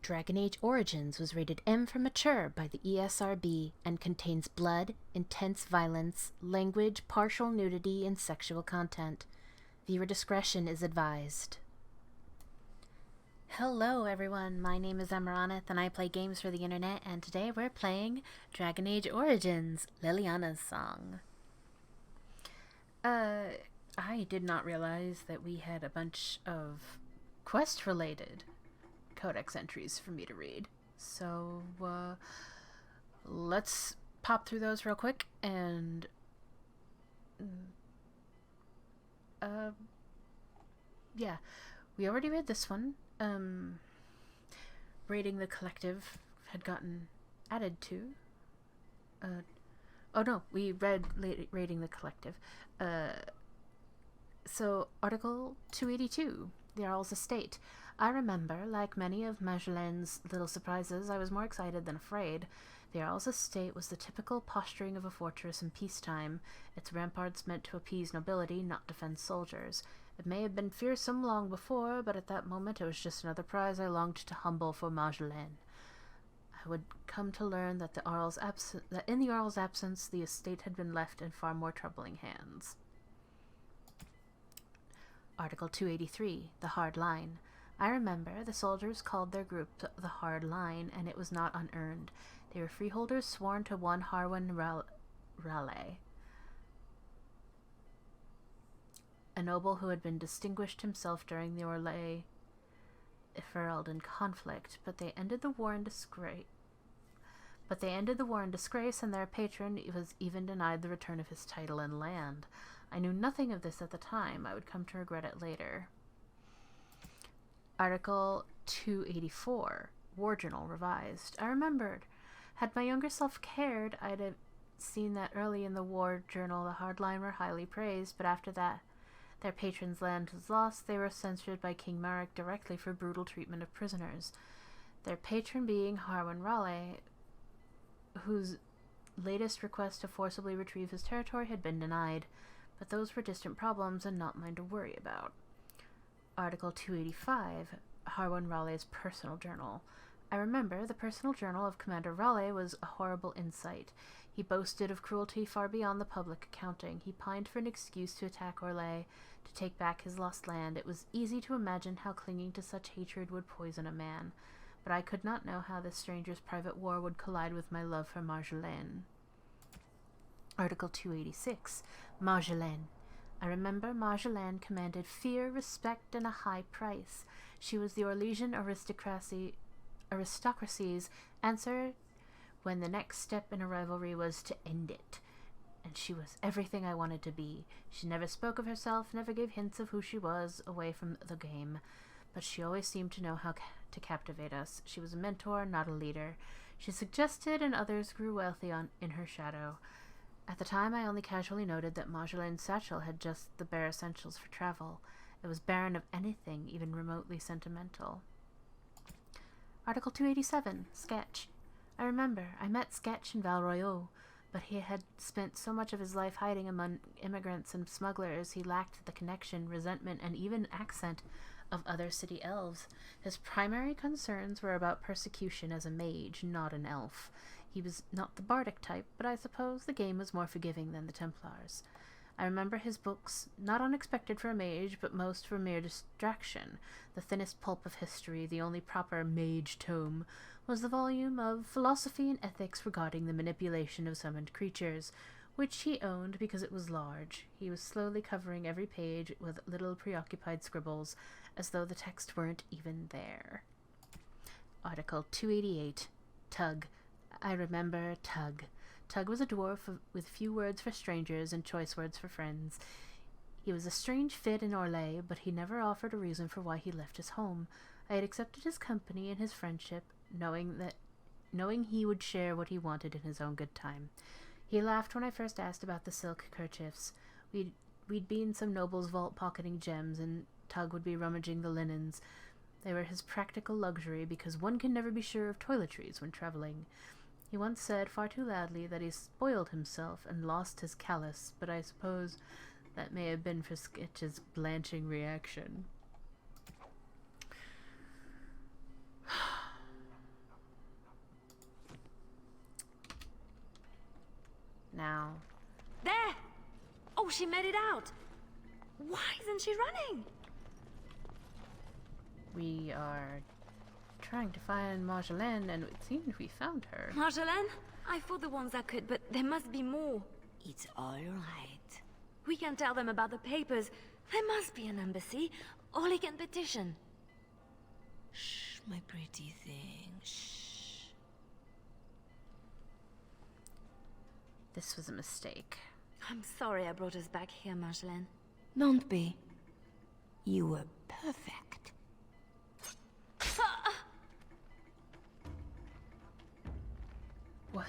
Dragon Age Origins was rated M for mature by the ESRB and contains blood, intense violence, language, partial nudity, and sexual content. Viewer discretion is advised. Hello everyone, my name is Amaronith and I play games for the internet, and today we're playing Dragon Age Origins, Leliana's Song. I did not realize that we had a bunch of quest-related codex entries for me to read. So, let's pop through those real quick and yeah, we already read this one. Raiding the Collective had gotten added to. Oh no, we read Raiding the Collective. So, Article 282, the Earl's Estate. I remember, like many of Marjolaine's little surprises, I was more excited than afraid. The Earl's Estate was the typical posturing of a fortress in peacetime, its ramparts meant to appease nobility, not defend soldiers. It may have been fearsome long before, but at that moment it was just another prize I longed to humble for Marjolaine. I would come to learn that in the Earl's absence, the estate had been left in far more troubling hands. Article 283, the Hard Line. I remember the soldiers called their group the Hard Line, and it was not unearned. They were freeholders sworn to one Harwin Raleigh, a noble who had been distinguished himself during the Orlais Ferelden conflict, but they ended the war in disgrace. And their patron was even denied the return of his title and land. I knew nothing of this at the time. I would come to regret it later. Article 284, War Journal Revised. I remembered. Had my younger self cared, I'd have seen that early in the War Journal the Hardline were highly praised, but after that their patron's land was lost, they were censured by King Marek directly for brutal treatment of prisoners. Their patron being Harwin Raleigh, whose latest request to forcibly retrieve his territory had been denied, but those were distant problems and not mine to worry about. Article 285, Harwin Raleigh's personal journal. I remember the personal journal of Commander Raleigh was a horrible insight. He boasted of cruelty far beyond the public accounting. He pined for an excuse to attack Orlais, to take back his lost land. It was easy to imagine how clinging to such hatred would poison a man, but I could not know how this stranger's private war would collide with my love for Marjolaine. Article 286, Marjolaine. I remember Marjolaine commanded fear, respect, and a high price. She was the Orlesian aristocracy's answer when the next step in a rivalry was to end it. And she was everything I wanted to be. She never spoke of herself, never gave hints of who she was away from the game, but she always seemed to know how to captivate us. She was a mentor, not a leader. She suggested, and others grew wealthy in her shadow. At the time, I only casually noted that Marjolaine's satchel had just the bare essentials for travel. It was barren of anything even remotely sentimental. Article 287, Sketch. I remember, I met Sketch in Val Royeaux, but he had spent so much of his life hiding among immigrants and smugglers, he lacked the connection, resentment, and even accent of other city elves. His primary concerns were about persecution as a mage, not an elf. He was not the bardic type, but I suppose the game was more forgiving than the Templars. I remember his books, not unexpected for a mage, but most for mere distraction. The thinnest pulp of history, the only proper mage tome, was the volume of Philosophy and Ethics regarding the manipulation of summoned creatures, which he owned because it was large. He was slowly covering every page with little preoccupied scribbles, as though the text weren't even there. Article 288, Tug. I remember Tug. Tug was a dwarf with few words for strangers and choice words for friends. He was a strange fit in Orlais, but he never offered a reason for why he left his home. I had accepted his company and his friendship, knowing he would share what he wanted in his own good time. He laughed when I first asked about the silk kerchiefs. We'd be in some noble's vault pocketing gems, and Tug would be rummaging the linens. They were his practical luxury, because one can never be sure of toiletries when traveling. He once said far too loudly that he spoiled himself and lost his callus, but I suppose that may have been for Sketch's blanching reaction. now. There! Oh, she made it out! Why isn't she running? We are trying to find Marjolaine, and it seems we found her. Marjolaine? I fought the ones that could, but there must be more. It's all right. We can tell them about the papers. There must be an embassy. Ollie can petition. Shh, my pretty thing. Shh. This was a mistake. I'm sorry I brought us back here, Marjolaine. Don't be. You were perfect. What?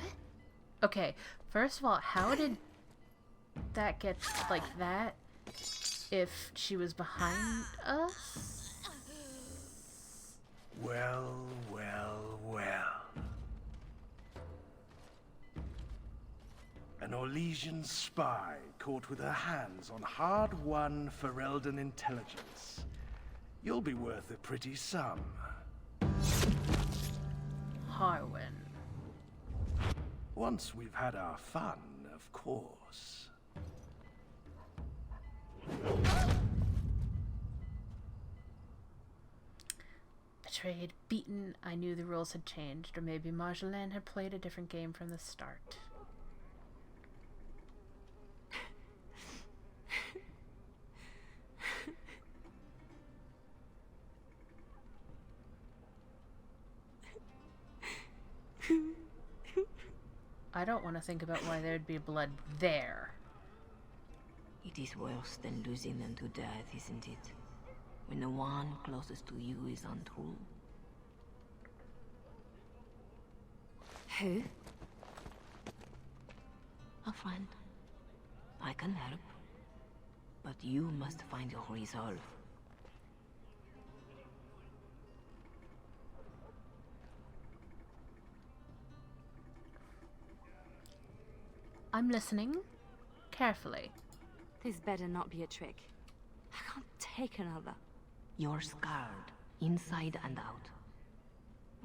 Okay, first of all, how did that get like that if she was behind us? Well, well, well. An Orlesian spy caught with her hands on hard-won Ferelden intelligence. You'll be worth a pretty sum. Harwin. Once we've had our fun, of course. Betrayed, beaten, I knew the rules had changed, or maybe Marjolaine had played a different game from the start. I don't want to think about why there'd be blood there. It is worse than losing them to death, isn't it? When the one closest to you is untrue. Who? A friend. I can help. But you must find your resolve. I'm listening carefully. This better not be a trick. I can't take another. You're scarred, inside and out.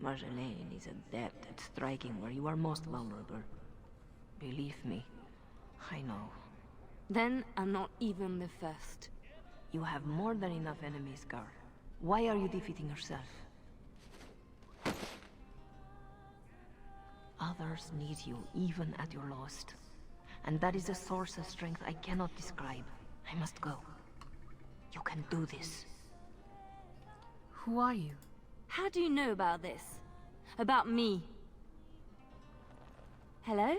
Marjolaine is adept at striking where you are most vulnerable. Believe me, I know. Then I'm not even the first. You have more than enough enemies, Gar. Why are you defeating yourself? Others need you, even at your lowest. And that is a source of strength I cannot describe. I must go. You can do this. Who are you? How do you know about this? About me? Hello?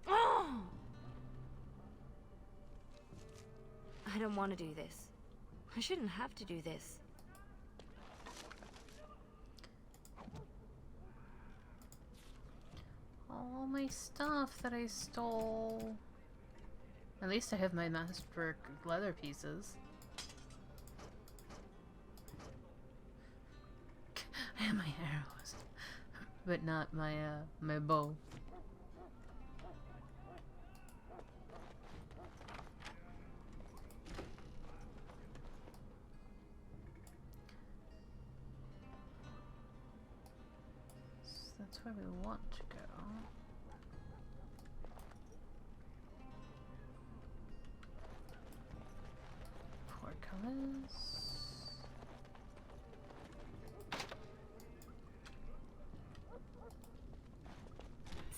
Oh! I don't want to do this. I shouldn't have to do this. All my stuff that I stole. At least I have my masterwork leather pieces. I have my arrows, but not my my bow. So that's where we want to go. Portcullis.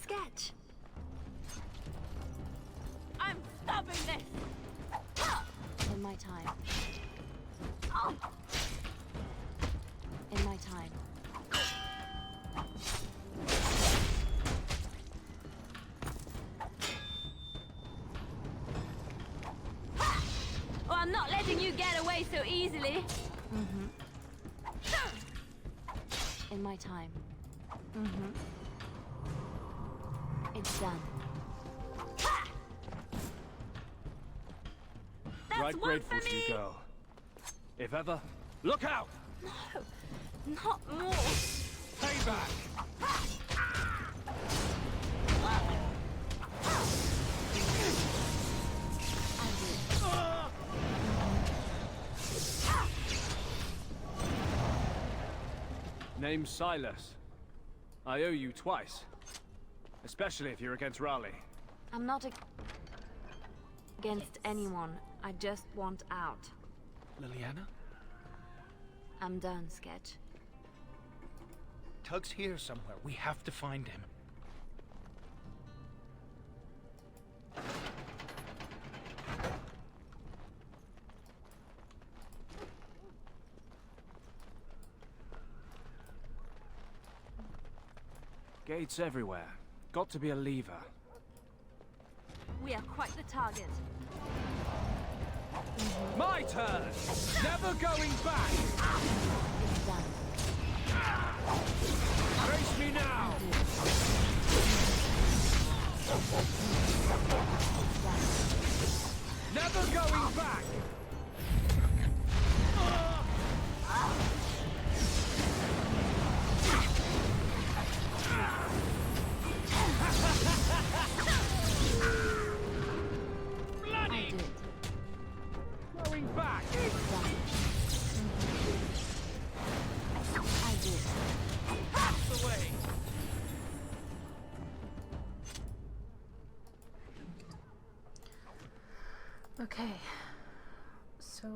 Sketch! I'm stopping this! In my time. In my time. Oh, I'm not letting you get away so easily. In my time. It's done. That's Right one grateful for to me. you, girl. If ever, look out! No, not more. Payback! Name's Silas. I owe you twice. Especially if you're against Raleigh. I'm not against anyone. I just want out. Leliana? I'm done, Sketch. Tug's here somewhere. We have to find him. Gates everywhere. Got to be a lever. We are quite the target. My turn! Never going back! It's done. Face me now! Never going back! I did. Going back! I did. Pass away! Okay. So...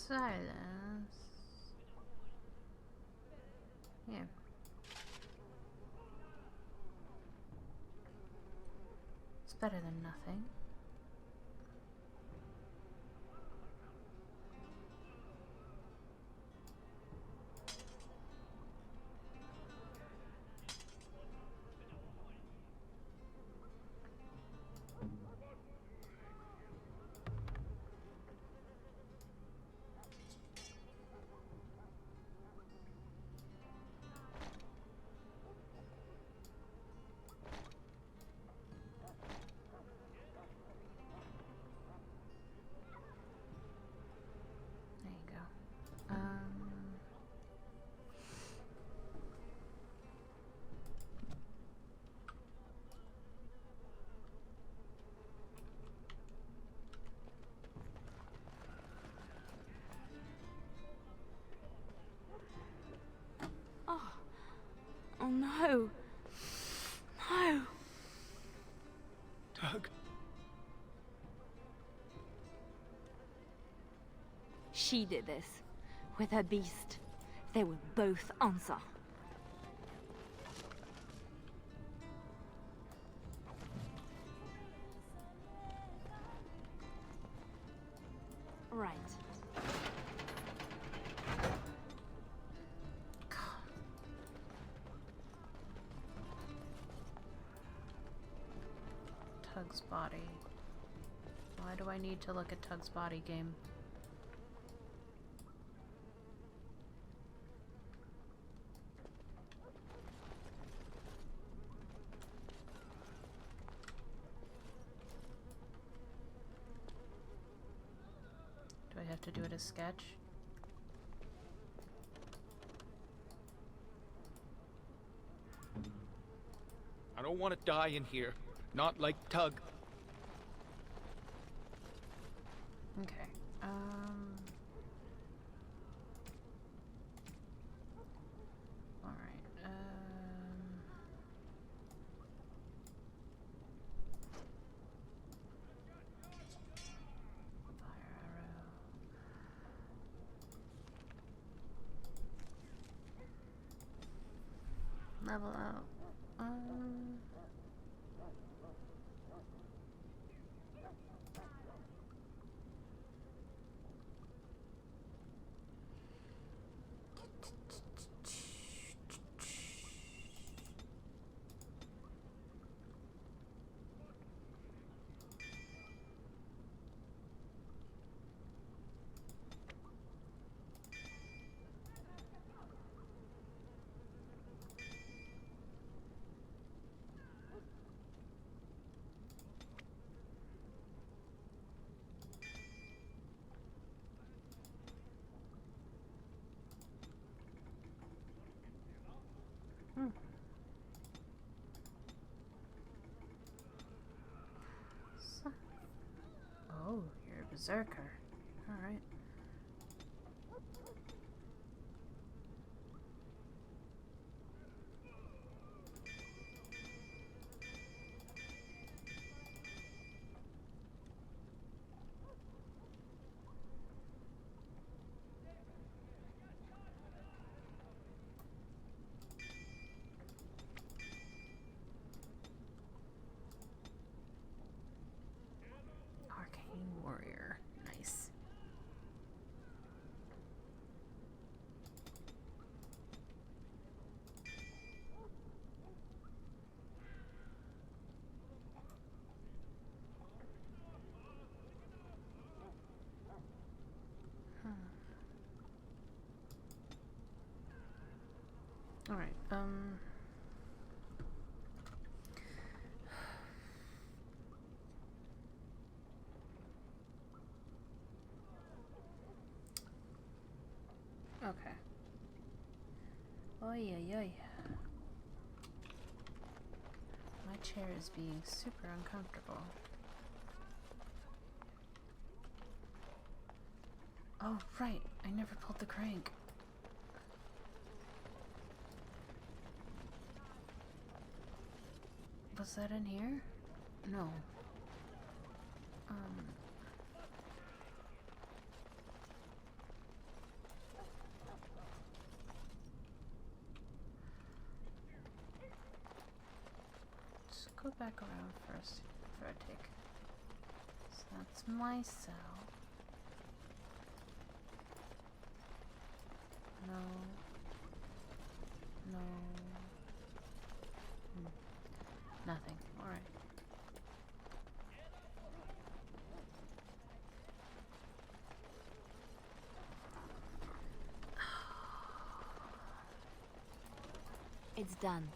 silence. Yeah. It's better than nothing. There you go. Oh no. No. Tug? She did this. With her beast. They will both answer. Right. Tug's body. Why do I need to look at Tug's body, game? Do I have to do it as sketch? I don't want to die in here. Not like Tug. Okay. Alright, fire arrow. Level out. Berserker. Alright. Arcane Warrior. Nice. Alright, okay. Oh yeah. My chair is being super uncomfortable. Oh, right. I never pulled the crank. Was that in here? No. Just go back around first before I take. So that's my cell. No. Nothing. Alright. It's done.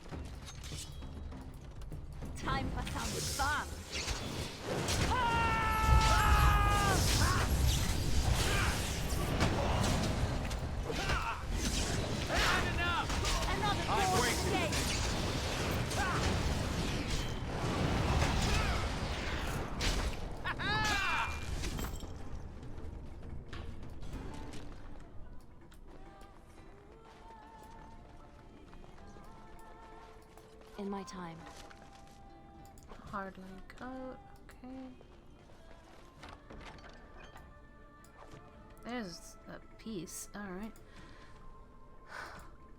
Time for some fun! Another door escape! In my time. Hardline coat. Okay. There's a piece. Alright.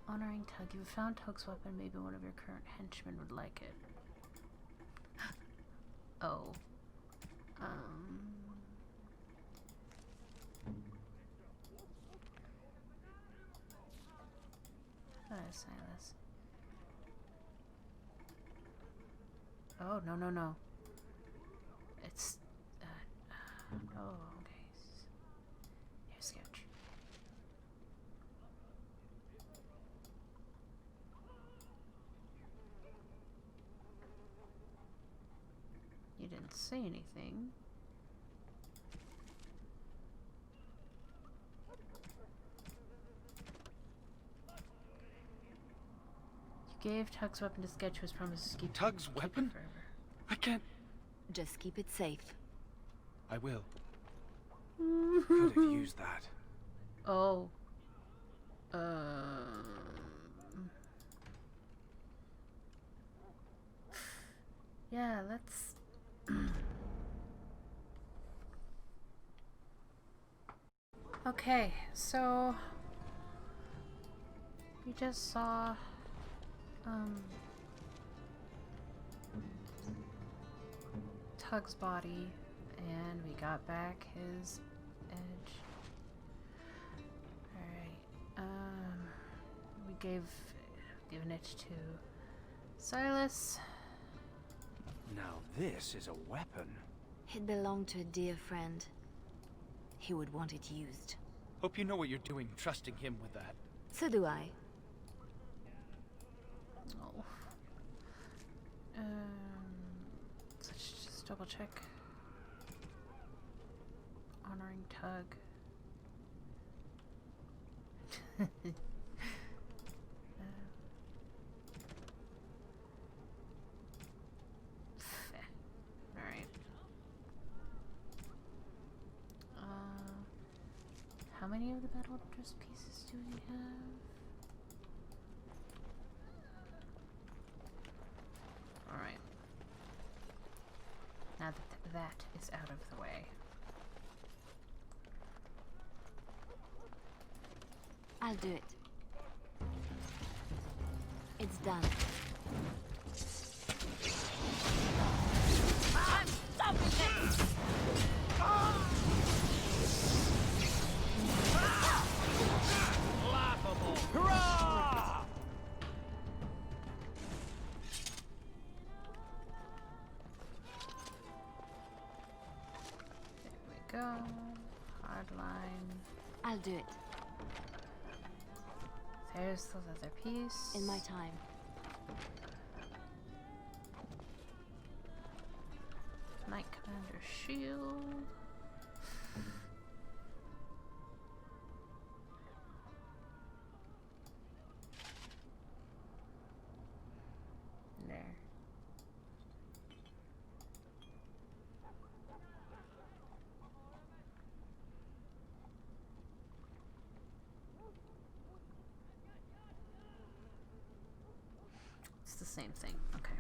Honoring Tug. You found Tug's weapon. Maybe one of your current henchmen would like it. Oh. How did I say this? Oh, no. It's, oh, okay. Here's sketch. You didn't say anything. You gave Tug's weapon to Sketch, who was promised to keep Tug's weapon? forever. I can't. Just keep it safe. I will. Could have used that. Oh. Yeah, let's... Okay, so... We just saw... Tug's body, and we got back his edge. Alright, we given it to Silas. Now this is a weapon. It belonged to a dear friend. He would want it used. Hope you know what you're doing, trusting him with that. So do I. Oh. Let's just double check. Honoring Tug. Alright. many of the battle dress pieces do we have? Alright. Now that that is out of the way. I'll do it. It's done. I'm stopping this! Laughable! Hurrah! There we go. Hardline. I'll do it. There's the leather piece. In my time. Knight Commander shield. There. It's the same thing. Okay.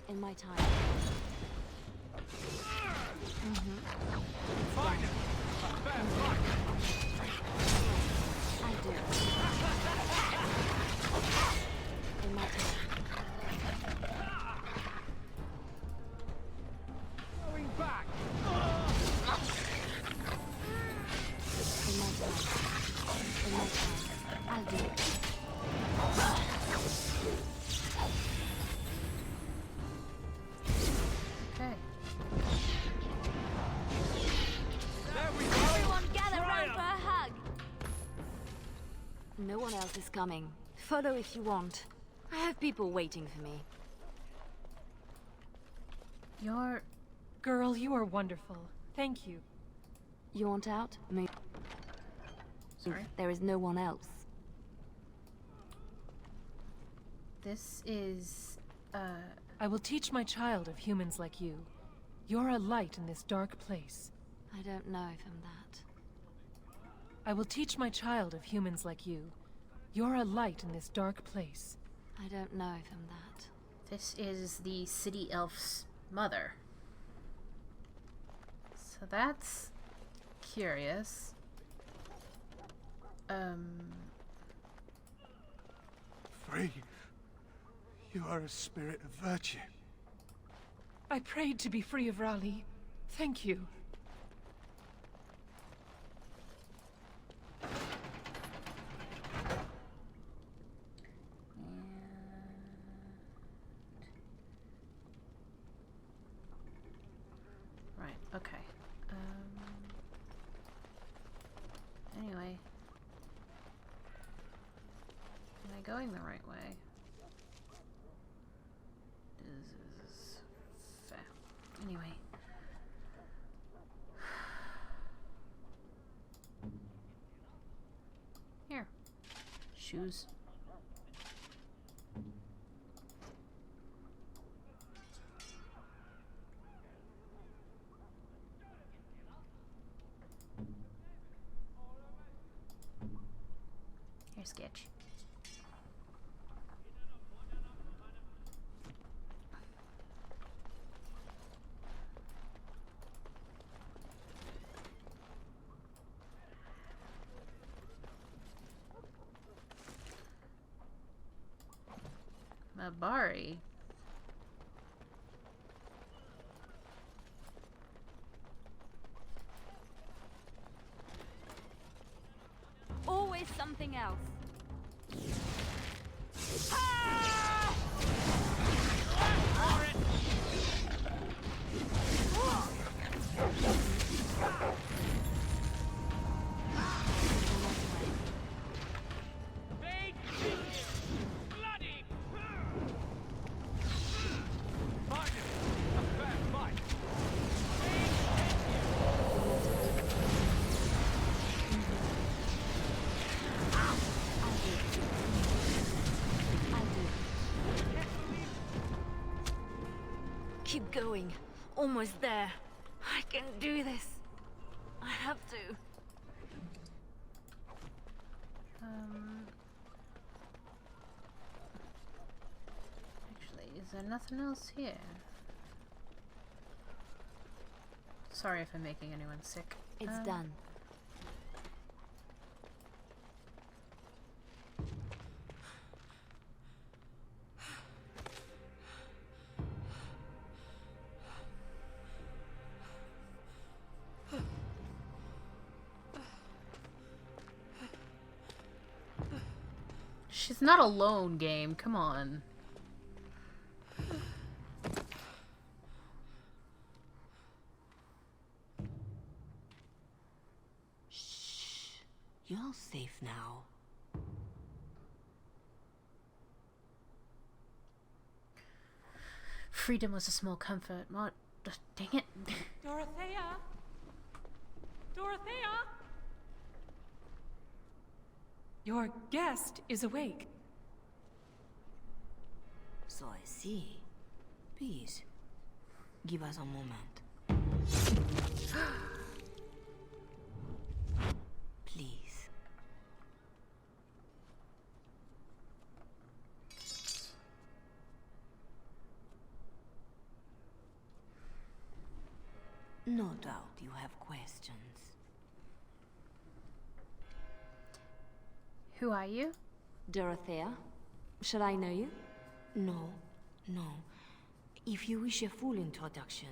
In my time. Find him! Fair fight! I'll do it. In my time. Going back! In my time. In my time. I'll do it. Okay. There we go! Everyone gather round Triumph! for a hug! No one else is coming. Follow if you want. I have people waiting for me. You're... Girl, you are wonderful. Thank you. You want out? Move. Sorry? There is no one else. This is... I will teach my child of humans like you. You're a light in this dark place. I don't know if I'm that. I will teach my child of humans like you. You're a light in this dark place. I don't know if I'm that. This is the city elf's mother. So that's curious. Free. You are a spirit of virtue. I prayed to be free of Raleigh. Thank you. Right, okay. Anyway. Am I going the right way? This is anyway. Here. Shoes. Here's Sketch. Mabari. Always something else. Big bloody! Find him! A fair fight! Keep going. Almost there. I can do this. I have to. Actually, is there nothing else here? Sorry if I'm making anyone sick. It's done. She's not alone, game. Come on. Shh. You're safe now. Freedom was a small comfort. What? Dang it. Dorothea? Dorothea? Your guest is awake. So I see. Please, give us a moment. Please. No doubt you have questions. Who are you? Dorothea? Should I know you? No, no. If you wish a full introduction,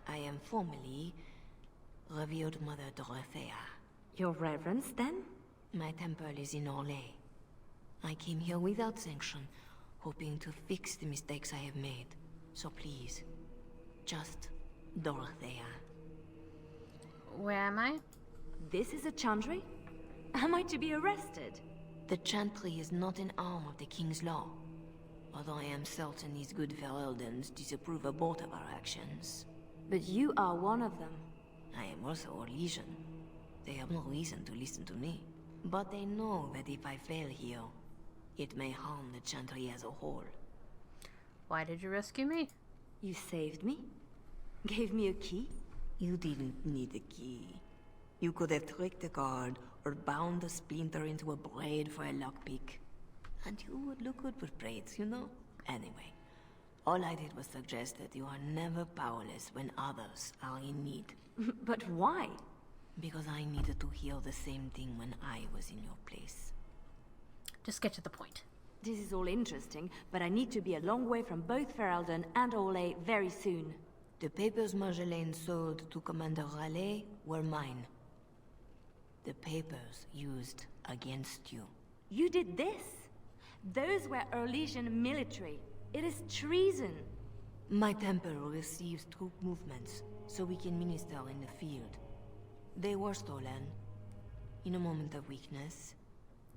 I am formally Revered Mother Dorothea. Your Reverence, then? My temple is in Orlais. I came here without sanction, hoping to fix the mistakes I have made. So please, just Dorothea. Where am I? This is a chantry? Am I to be arrested? The chantry is not an arm of the King's law, although I am certain these good Fereldans disapprove of both of our actions. But you are one of them. I am also a legion. They have no reason to listen to me. But they know that if I fail here, it may harm the chantry as a whole. Why did you rescue me? You saved me? Gave me a key? You didn't need a key. You could have tricked the guard, or bound the splinter into a braid for a lockpick. And you would look good with braids, you know? Anyway, all I did was suggest that you are never powerless when others are in need. But why? Because I needed to hear the same thing when I was in your place. Just get to the point. This is all interesting, but I need to be a long way from both Ferelden and Orlais very soon. The papers Marjolaine sold to Commander Raleigh were mine. The papers used against you. You did this? Those were Orlesian military. It is treason. My temple receives troop movements, so we can minister in the field. They were stolen, in a moment of weakness.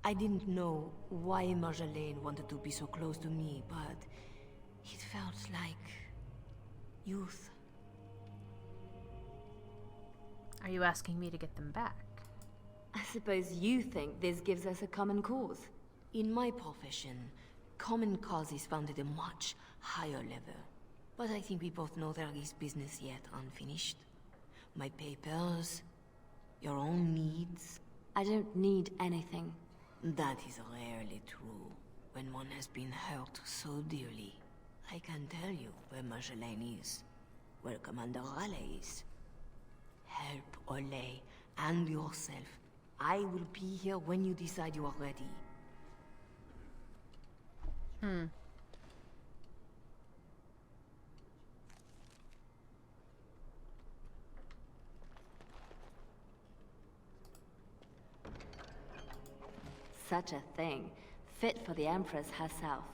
I didn't know why Marjolaine wanted to be so close to me, but it felt like youth. Are you asking me to get them back? I suppose you think this gives us a common cause. In my profession, common cause is found at a much higher level. But I think we both know there is business yet unfinished. My papers, your own needs. I don't need anything. That is rarely true, when one has been hurt so dearly. I can tell you where Marjolaine is, where Commander Raleigh is. Help Orlais and yourself. I will be here when you decide you are ready. Such a thing. Fit for the Empress herself.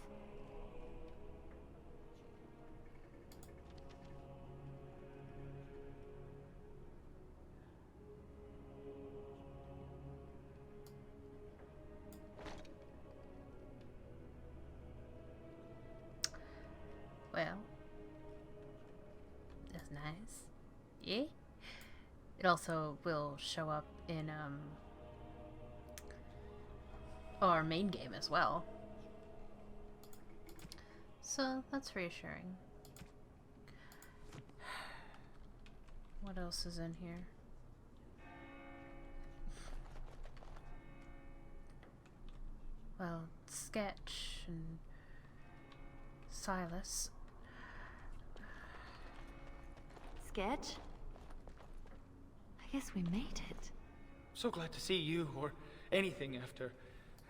Well, that's nice. Yeah? It also will show up in, our main game as well. So, that's reassuring. What else is in here? Well, Sketch and Silas. Sketch? I guess we made it. So glad to see you, or anything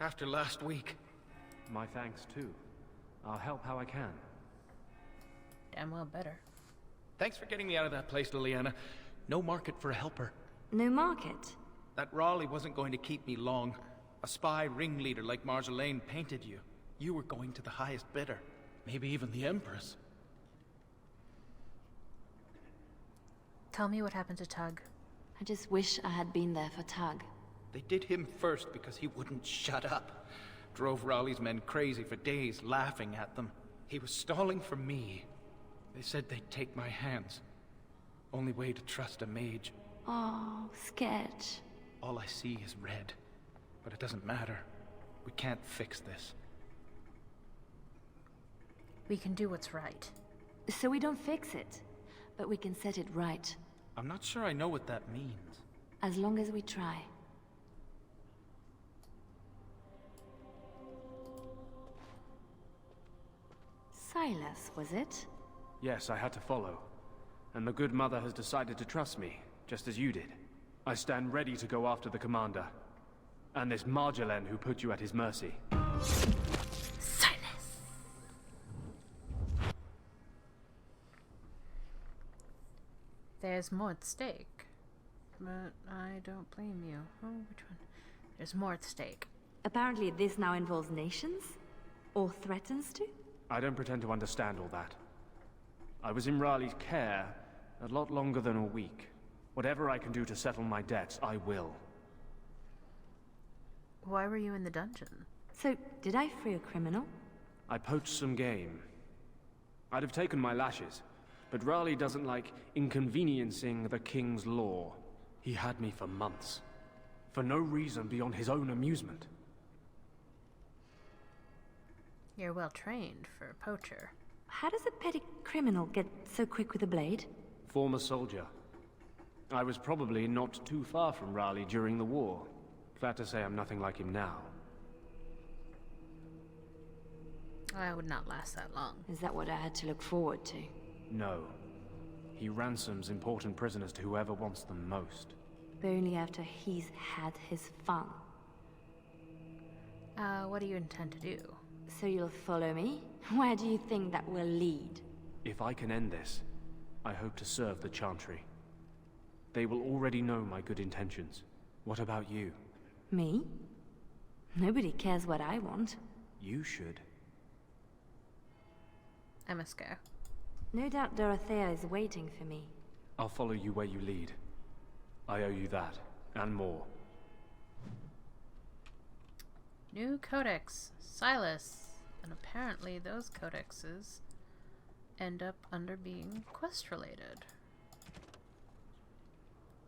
after last week. My thanks, too. I'll help how I can. Damn well better. Thanks for getting me out of that place, Leliana. No market for a helper. No market? That Raleigh wasn't going to keep me long. A spy ringleader like Marjolaine painted you. You were going to the highest bidder. Maybe even the Empress. Tell me what happened to Tug. I just wish I had been there for Tug. They did him first because he wouldn't shut up. Drove Raleigh's men crazy for days, laughing at them. He was stalling for me. They said they'd take my hands. Only way to trust a mage. Oh, Sketch. All I see is red. But it doesn't matter. We can't fix this. We can do what's right. So we don't fix it, but we can set it right. I'm not sure I know what that means. As long as we try. Silas, was it? Yes, I had to follow. And the good mother has decided to trust me, just as you did. I stand ready to go after the commander. And this Marjolaine who put you at his mercy. Silas! There's more at stake. But I don't blame you. Oh, which one? There's more at stake. Apparently this now involves nations? Or threatens to? I don't pretend to understand all that. I was in Raleigh's care a lot longer than a week. Whatever I can do to settle my debts, I will. Why were you in the dungeon? So, did I free a criminal? I poached some game. I'd have taken my lashes, but Raleigh doesn't like inconveniencing the king's law. He had me for months. For no reason beyond his own amusement. You're well trained for a poacher. How does a petty criminal get so quick with a blade? Former soldier. I was probably not too far from Raleigh during the war. Glad to say I'm nothing like him now. I would not last that long. Is that what I had to look forward to? No. He ransoms important prisoners to whoever wants them most. But only after he's had his fun. What do you intend to do? So you'll follow me? Where do you think that will lead? If I can end this, I hope to serve the Chantry. They will already know my good intentions. What about you? Me? Nobody cares what I want. You should. I must go. No doubt Dorothea is waiting for me. I'll follow you where you lead. I owe you that, and more. New codex. Silas. And apparently those codexes end up under being quest-related.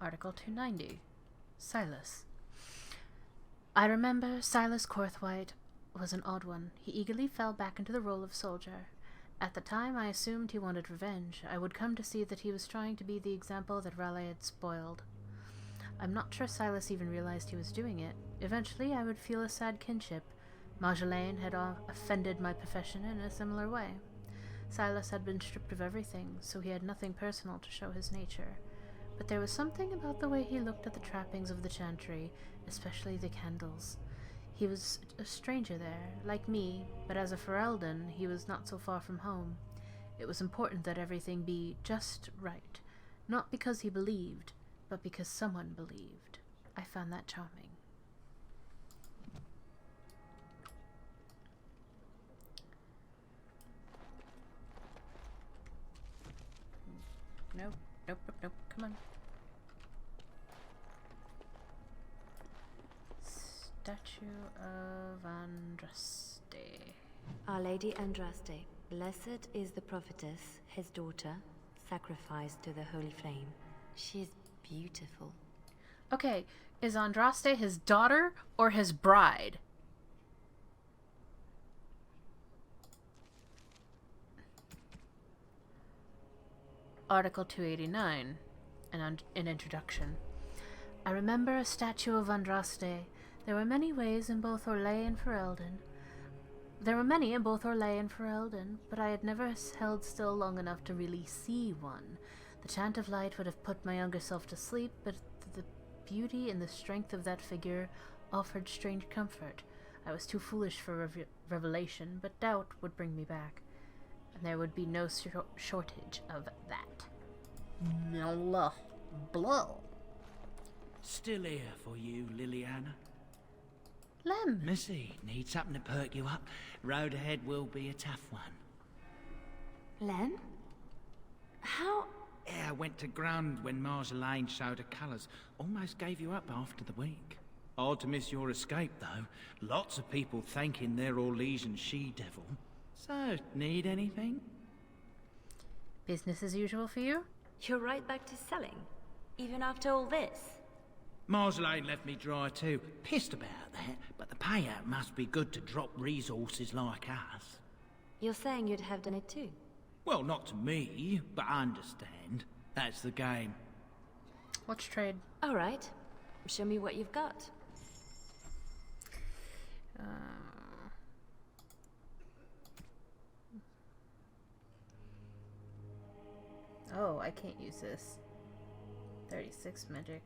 Article 290. Silas. I remember Silas Corthwhite was an odd one. He eagerly fell back into the role of soldier. At the time, I assumed he wanted revenge. I would come to see that he was trying to be the example that Raleigh had spoiled. I'm not sure Silas even realized he was doing it. Eventually, I would feel a sad kinship. Marjolaine had offended my profession in a similar way. Silas had been stripped of everything, so he had nothing personal to show his nature. But there was something about the way he looked at the trappings of the Chantry, especially the candles. He was a stranger there, like me, but as a Ferelden, he was not so far from home. It was important that everything be just right, not because he believed, but because someone believed. I found that charming. Nope, nope, nope, nope, come on. Statue of Andraste. Our Lady Andraste, blessed is the prophetess, his daughter, sacrificed to the holy flame. She is beautiful. Okay, is Andraste his daughter or his bride? Article 289. an introduction. I remember a statue of Andraste. There were many in both Orlais and Ferelden, but I had never held still long enough to really see one. The chant of light would have put my younger self to sleep, but the beauty and the strength of that figure offered strange comfort. I was too foolish for revelation, but doubt would bring me back, and there would be no shortage of that. Blow. Still here for you, Leliana. Lem. Missy, need something to perk you up. Road ahead will be a tough one. Len? How... Yeah, I went to ground when Marjolaine showed her colours. Almost gave you up after the week. Hard to miss your escape, though. Lots of people thanking their Orlesian she-devil. So, need anything? Business as usual for you? You're right back to selling? Even after all this? Marjolaine left me dry too. Pissed about that, but the payout must be good to drop resources like us. You're saying you'd have done it too? Well, not to me, but I understand. That's the game. Let's trade. All right. Show me what you've got. Oh, I can't use this. 36 magic.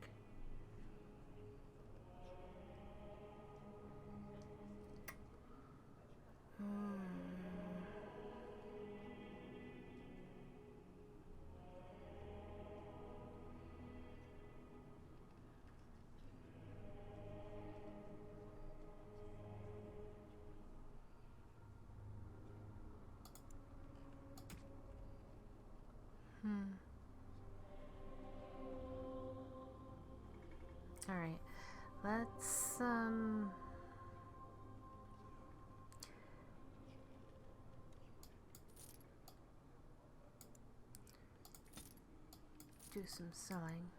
Alright, let's, do some selling.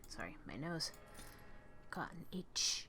Sorry, my nose got an itch.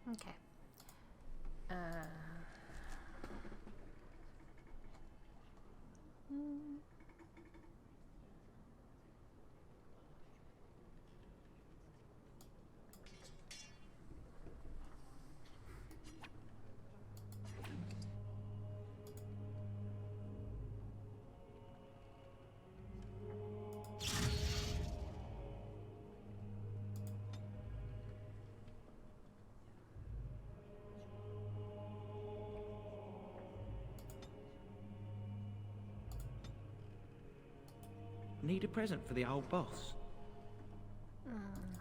Okay. Need a present for the old boss.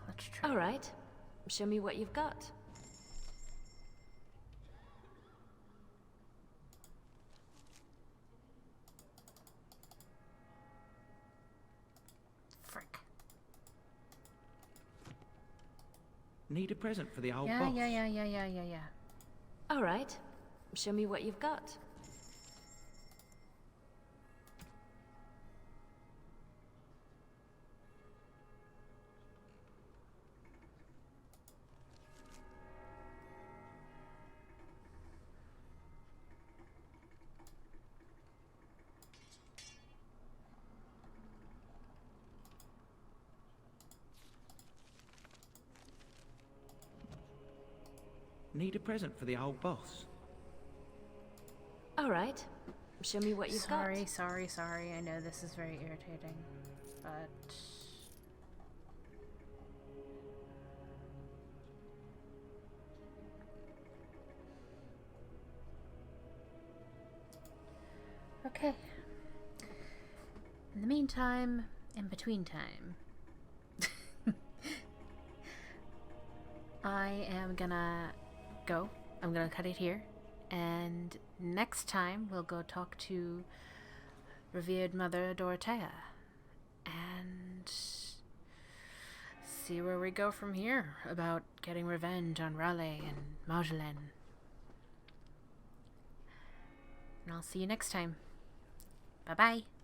Let's try. All right. Show me what you've got. Need a present for the old Yeah, boss. yeah. Alright. Show me what you've got. Need a present for the old boss. Alright. Show me what you've got. Sorry. I know this is very irritating, but... Okay. In the meantime, in between time, I am gonna go. I'm gonna cut it here. And next time, we'll go talk to revered Mother Dorothea. And see where we go from here about getting revenge on Raleigh and Marjolaine. And I'll see you next time. Bye-bye.